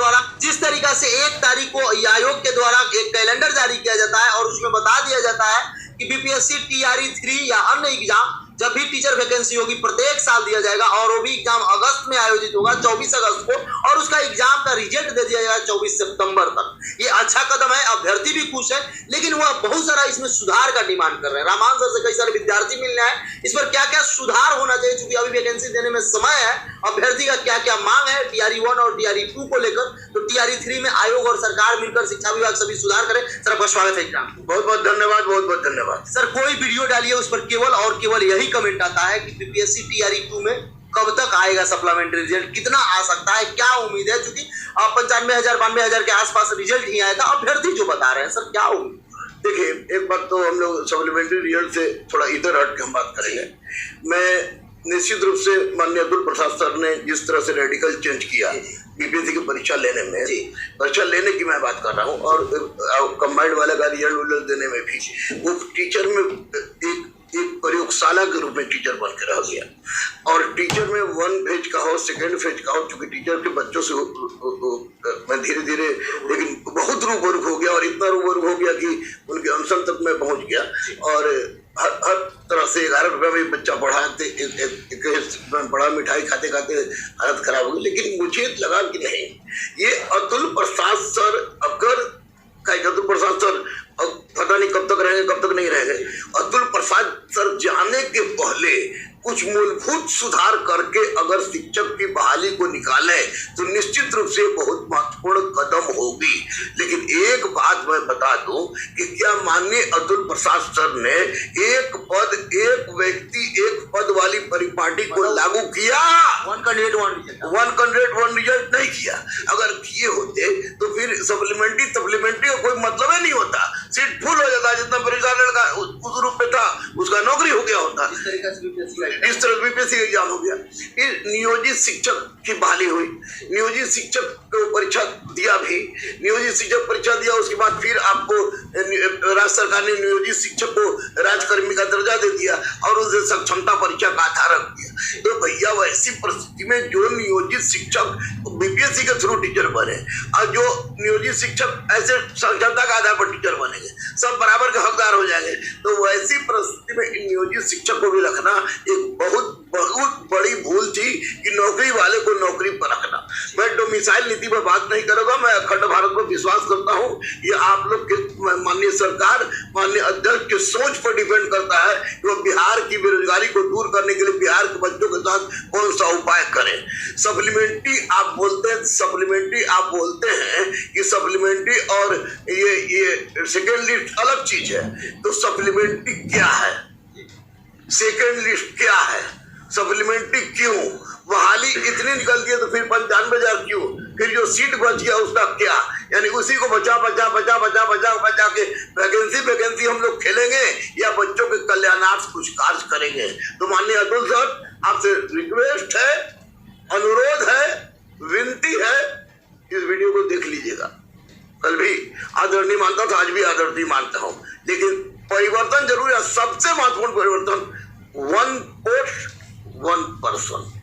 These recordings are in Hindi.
द्वारा जिस तरीका से 1 तारीख को आयोग के द्वारा एक कैलेंडर जारी किया जाता है और उसमें बता दिया जाता है कि बीपीएससी टीआरई 3 या अन्य एग्जाम जब भी टीचर वैकेंसी होगी प्रत्येक साल दिया जाएगा और वो भी एग्जाम अगस्त में आयोजित होगा 24 अगस्त को और उसका एग्जाम का रिजल्ट दे दिया जाएगा 24 सितंबर तक। ये अच्छा कदम है, अभ्यर्थी भी खुश है, लेकिन वह बहुत सारा इसमें सुधार का डिमांड कर रहे हैं। रामान सर से कई सारे विद्यार्थी मिलने हैं, इस पर क्या क्या सुधार होना चाहिए, क्योंकि अभी वैकेंसी देने में समय है, अभ्यर्थी का क्या क्या मांग है टीआरई 1 और टीआरई 2 को लेकर, तो टीआरई 3 में आयोग और सरकार मिलकर शिक्षा विभाग सभी सुधार करें। सर आपका स्वागत है एग्जाम। बहुत बहुत धन्यवाद, बहुत बहुत धन्यवाद। सर कोई वीडियो डालिए उस पर केवल और केवल यही कमेंट आता है कि बीपीएससी टीआरई 2 में कब तक आएगा सप्लीमेंट्री रिजल्ट, कितना आ सकता है, क्या उम्मीद है, क्योंकि 95,000 92,000 के आसपास रिजल्ट ही आएगा, अभ्यर्थी जो बता रहे हैं सर क्या उम्मीद। देखिए, एक बात तो हम लोग सप्लीमेंट्री रिजल्ट से थोड़ा इधर हट के हम बात करेंगे। मैं निश्चित रूप से माननीय अब्दुल प्रसाद सर ने जिस तरह से रेडिकल चेंज किया बीपीएससी की परीक्षा लेने में, परीक्षा लेने की मैं बात कर रहा हूँ, और कंबाइंड वाले का रिजल्ट देने में भी, वो टीचर में एक प्रयोगशाला के रूप में टीचर बन के रह गया। और टीचर में 1 फेज का हो, 2nd फेज का हो, चूंकि टीचर के बच्चों से मैं धीरे धीरे लेकिन बहुत रूबरू हो गया और इतना रूबरू हो गया कि उनके अनशन तक मैं पहुंच गया। और हर तरह से 11 रुपये में बच्चा पढ़ा बड़ा मिठाई खाते खाते हालत खराब हो गई। लेकिन मुझे लगा कि नहीं, ये अतुल प्रसाद सर अतुल प्रसाद सर पता नहीं कब तक रहेंगे कब तक नहीं रहेंगे। अतुल प्रसाद सर जाने के पहले कुछ मूलभूत सुधार करके अगर शिक्षक की बहाली को निकाले तो निश्चित रूप से बहुत महत्वपूर्ण कदम होगी। लेकिन एक बात मैं बता दूं कि क्या माननीय अतुल प्रसाद सर ने एक पद एक व्यक्ति एक पद वाली परिपाटी को लागू किया? 101 रिजल्ट नहीं किया। अगर किए होते तो फिर सप्लीमेंट्री का कोई मतलब ही नहीं होता, सीट फुल हो जाता, जितना परीक्षा लड़का उस रूप में था उसका नौकरी हो गया होता। इस तरह बीपीएससी एग्जाम हो गया। फिर नियोजित शिक्षक की बहाली हुई, नियोजित शिक्षक को परीक्षा दिया भी, नियोजित शिक्षक परीक्षा दिया, उसके बाद फिर आपको राज्य सरकार ने नियोजित शिक्षक को राजकर्मी का दर्जा दे दिया और उनसे सक्षमता परीक्षा का आधार रख दिया। तो भैया वैसी परिस्थिति में जो नियोजित शिक्षक बीपीएससी के थ्रू टीचर बने और जो नियोजित शिक्षक ऐसे सक्षमता का आधार पर टीचर बनेंगे, सब बराबर के हकदार हो जाएंगे। तो वैसी परिस्थिति में नियोजित शिक्षक को भी रखना एक बहुत बड़ी भूल थी कि नौकरी वाले को नौकरी पर रखना। मैं डोमिसाइल नीति पर बात नहीं करूंगा, मैं अखंड भारत पर विश्वास करता हूं। ये आप लोग के माननीय सरकार, माननीय अध्यक्ष के सोच पर डिपेंड करता है कि वो बिहार की बेरोजगारी को दूर करने के लिए बिहार के बच्चों के साथ कौन सा उपाय करें। सप्लीमेंट्री आप बोलते हैं कि सप्लीमेंट्री और ये सेकेंड लिस्ट अलग चीज है। तो सप्लीमेंट्री क्या है, सेकेंड लिस्ट क्या है, सप्लीमेंट्री क्यों, बहाली इतनी निकलती है तो फिर 95,000 क्यों, फिर जो सीट बच गया उसका क्या, यानी उसी को बचा के वैकेंसी हम लोग खेलेंगे या बच्चों के कल्याणार्थ कुछ कार्य करेंगे। तो माननीय अतुल सर, आपसे रिक्वेस्ट है, अनुरोध है, विनती है, इस वीडियो को देख लीजिएगा। कल भी आदरणीय मानता था, आज भी आदरणीय मानता हूं, लेकिन परिवर्तन जरूर है। सबसे महत्वपूर्ण परिवर्तन 1 पोस्ट 1 पर्सन।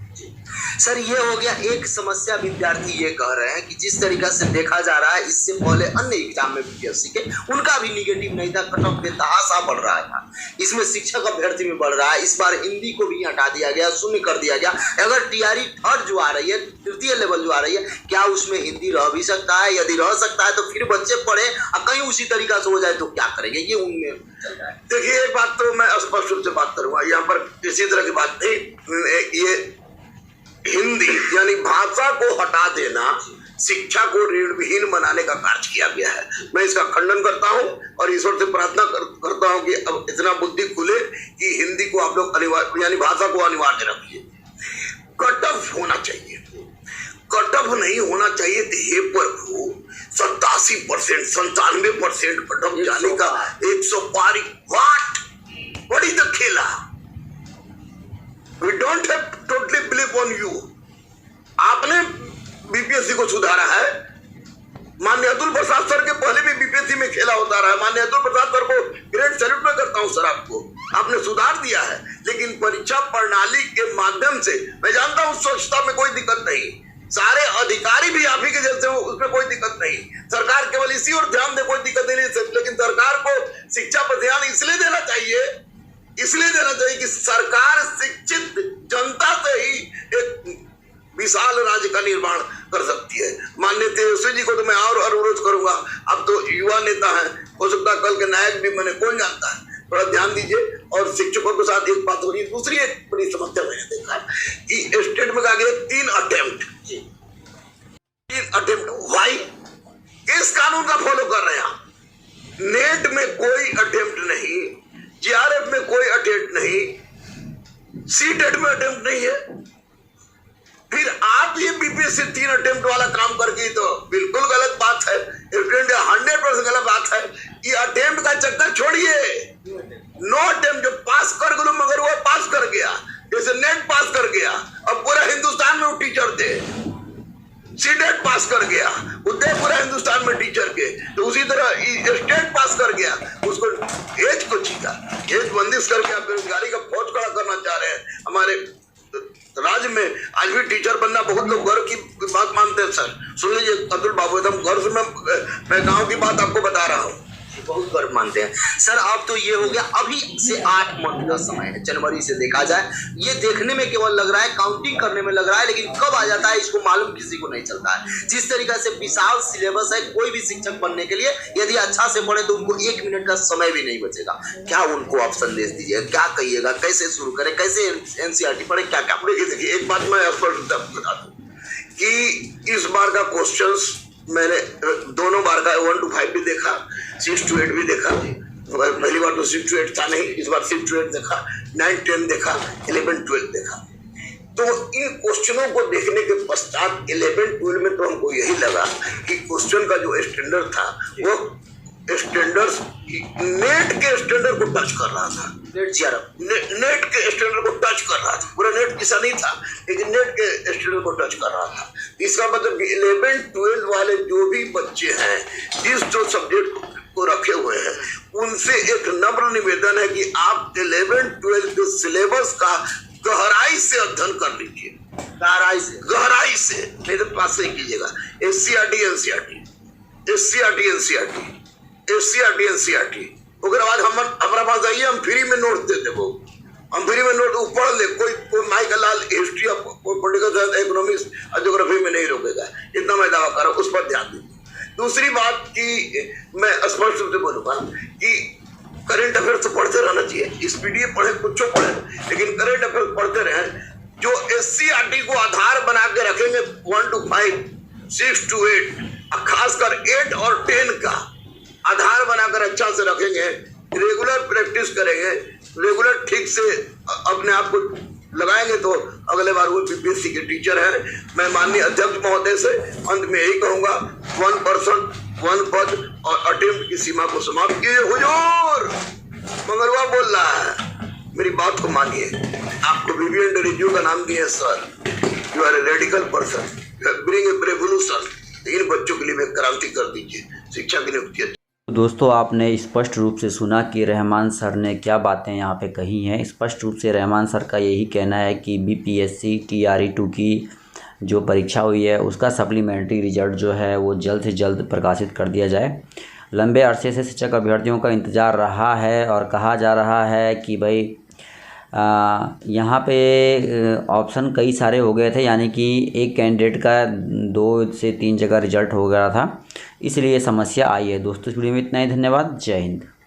सर ये हो गया एक समस्या। विद्यार्थी ये कह रहे हैं कि जिस तरीका से देखा जा रहा है, इससे पहले अन्य एग्जाम में बीपीएससी के उनका भी निगेटिव नहीं था, कट ऑफ बेतहाशा बढ़ रहा था, इसमें शिक्षक अभ्यर्थी में बढ़ रहा है। इस बार हिंदी को भी हटा दिया गया, शून्य कर दिया गया। अगर टीआरई 3 जो आ रही है, 3य लेवल जो आ रही है, क्या उसमें हिंदी रह भी सकता है? यदि रह सकता है तो फिर बच्चे पढ़े और कहीं उसी तरीका से हो जाए तो क्या करेंगे, ये उनमें चल रहा है। देखिए, एक बात तो मैं स्पष्ट रूप से बात करूंगा, यहाँ पर किसी तरह की बात नहीं। ये हिंदी यानी भाषा को हटा देना शिक्षा को ऋणविहीन बनाने का कार्य किया गया है। मैं इसका खंडन करता हूं और ईश्वर से प्रार्थना करता हूं कि अब इतना बुद्धि खुले कि हिंदी को आप लोग अनिवार्य यानी भाषा को अनिवार्य रखिए। कट ऑफ होना चाहिए, कट ऑफ नहीं होना चाहिए। तो हे प्रभु, 87% 97% कट ऑफ जाने का 100 पारी, व्हाट इज द खेला? We don't have totally believe on you। आपने बीपीएससी को सुधारा है। माननीय अतुल प्रसाद सर के पहले भी बीपीएससी में खेला होता रहा है। माननीय अतुल प्रसाद सर को ग्रेट सैल्यूट मैं करता हूं सर, आपने सुधार दिया है। लेकिन परीक्षा प्रणाली के माध्यम से मैं जानता हूं स्वच्छता में कोई दिक्कत नहीं, सारे अधिकारी भी आप ही के जैसे उसमें कोई दिक्कत नहीं। सरकार केवल इसी और ध्यान दे, कोई दिक्कत नहीं, लेकिन सरकार को शिक्षा पर ध्यान इसलिए देना चाहिए कि सरकार शिक्षित जनता से ही एक विशाल राज्य का निर्माण कर सकती है। माननीय तेजस्वी जी को तो मैं और अनुरोध करूंगा, अब तो युवा नेता हैं, हो सकता है कल के नायक भी बने, कौन जानता है। थोड़ा ध्यान दीजिए। और शिक्षकों के साथ एक बात हो रही है, दूसरी एक बड़ी समस्या मैंने देखा कि स्टेट में आगे 3 अटेम्प्ट व्हाई? किस कानून का फॉलो कर रहे हैं आप? नेट में कोई अटेम्प्ट नहीं, जीआरएफ में कोई अटेम्प्ट नहीं, सीटेट में अटेम्प्ट नहीं है, फिर आप ये बीपीएससी 3 अटेम्प्ट वाला काम करके तो बिल्कुल गलत बात है, 100% गलत बात है। ये अटेम्प्ट का चक्कर छोड़िए, नो अटेम्प्ट, जो पास कर गलो मगर वो पास कर गया, जैसे नेट पास कर गया, अब पूरा हिंदुस्तान में वो टीचर थे, सीटेट पास कर गया, उतने पूरा हिंदुस्तान में टीचर के, तो उसी तरह स्टेट पास कर गया, उसको एज को जीता, एज बंदिश करके आप बेरोजगारी का फौज खड़ा करना चाह रहे हैं। हमारे राज्य में आज भी टीचर बनना बहुत लोग गर्व की बात मानते हैं। सर सुन लीजिए अतुल बाबू, एकदम गर्व से मैं गांव की बात आपको बता रहा हूँ, बहुत गर्व मानते हैं। सर अब तो ये हो गया, अभी से 8 मंथ का समय है, जनवरी से देखा जाए, ये देखने में केवल लग रहा है, काउंटिंग करने में लग रहा है, लेकिन कब आ जाता है इसको मालूम किसी को नहीं चलता है। जिस तरीके से विशाल सिलेबस है, कोई भी शिक्षक बनने के लिए यदि अच्छा से पढ़े तो उनको 1 मिनट का समय भी नहीं बचेगा। क्या उनको आप संदेश दीजिए, क्या कहिएगा, कैसे शुरू करें, कैसे एनसीईआरटी पढ़े, क्या क्या? देखिए एक बात मैं स्पष्ट बता दूं कि इस बार का क्वेश्चंस मैंने दोनों बार का 1 to 5 भी देखा, 6 to 8 भी देखा। पहली बार तो 6 to 8 था नहीं, इस बार 6 to 8 देखा, 9, 10 देखा, 11, 12 देखा। तो इन क्वेश्चनों को देखने के पश्चात 11, 12 में तो हमको यही लगा कि क्वेश्चन का जो स्टैंडर्ड था वो स्टैंडर्ड्स नेट के स्टैंडर्ड को टच कर रहा था, नेट के स्टैंडर्ड को टच कर रहा था। पूरा नेट किसा नहीं था, लेकिन नेट के स्टैंडर्ड को टच कर रहा था। इसका मतलब 11, 12 वाले जो भी बच्चे हैं, जो सब्जेक्ट को रखे हुए हैं, उनसे एक नम्र निवेदन है कि आप 11, 12 के सिलेबस का गहराई से अध्ययन कर लीजिए, गहराई से, नहीं तो पास नहीं कीजिएगा। SCRT NCERT उसके बाद हमारा पास आइए, हम फ्री में नोट देते, वो हम फ्री में नोट पढ़ ले, कोई माई का लाल हिस्ट्री, कोई पॉलिटिकल साइंस, इकोनॉमिक्स और ज्योग्राफी में नहीं रोकेगा, इतना मैं दावा कर रहा हूँ। उस पर ध्यान दीजिए। दूसरी बात कि मैं स्पष्ट रूप से बोलूंगा कि करंट अफेयर्स तो पढ़ते रहना चाहिए, स्पीडीए पढ़े, कुछ पढ़े, लेकिन करंट अफेयर्स पढ़ते रहे। जो SCRT को आधार बना के रखेंगे 1 to 5, 6 to 8, खासकर 8 और 10 का आधार बनाकर अच्छा से रखेंगे, रेगुलर प्रैक्टिस करेंगे, रेगुलर ठीक से अपने आप को लगाएंगे, तो अगले बार वो बीपीएससी के टीचर हैं। मैं माननीय अध्यक्ष महोदय से अंत में यही कहूंगा, 1 पर्सन 1 पद और अटेम्प्ट की सीमा को समाप्त कीजिए। हुजूर मंगलवा बोल रहा है, मेरी बात को मानिए। आपको विवियन रिव्यू का नाम दिया sir, you are a radical person, bring a revolution. इन बच्चों के लिए एक क्रांति कर दीजिए, शिक्षा की नियुक्ति। दोस्तों आपने स्पष्ट रूप से सुना कि रहमान सर ने क्या बातें यहाँ पे कही हैं। स्पष्ट रूप से रहमान सर का यही कहना है कि बीपीएससी TRE 2 की जो परीक्षा हुई है उसका सप्लीमेंट्री रिजल्ट जो है वो जल्द से जल्द प्रकाशित कर दिया जाए। लंबे अरसे से शिक्षक अभ्यर्थियों का इंतज़ार रहा है और कहा जा रहा है कि भाई यहाँ पे ऑप्शन कई सारे हो गए थे, यानी कि एक कैंडिडेट का 2 से 3 जगह रिजल्ट हो गया था, इसलिए समस्या आई है। दोस्तों इस वीडियो में इतना ही, धन्यवाद, जय हिंद।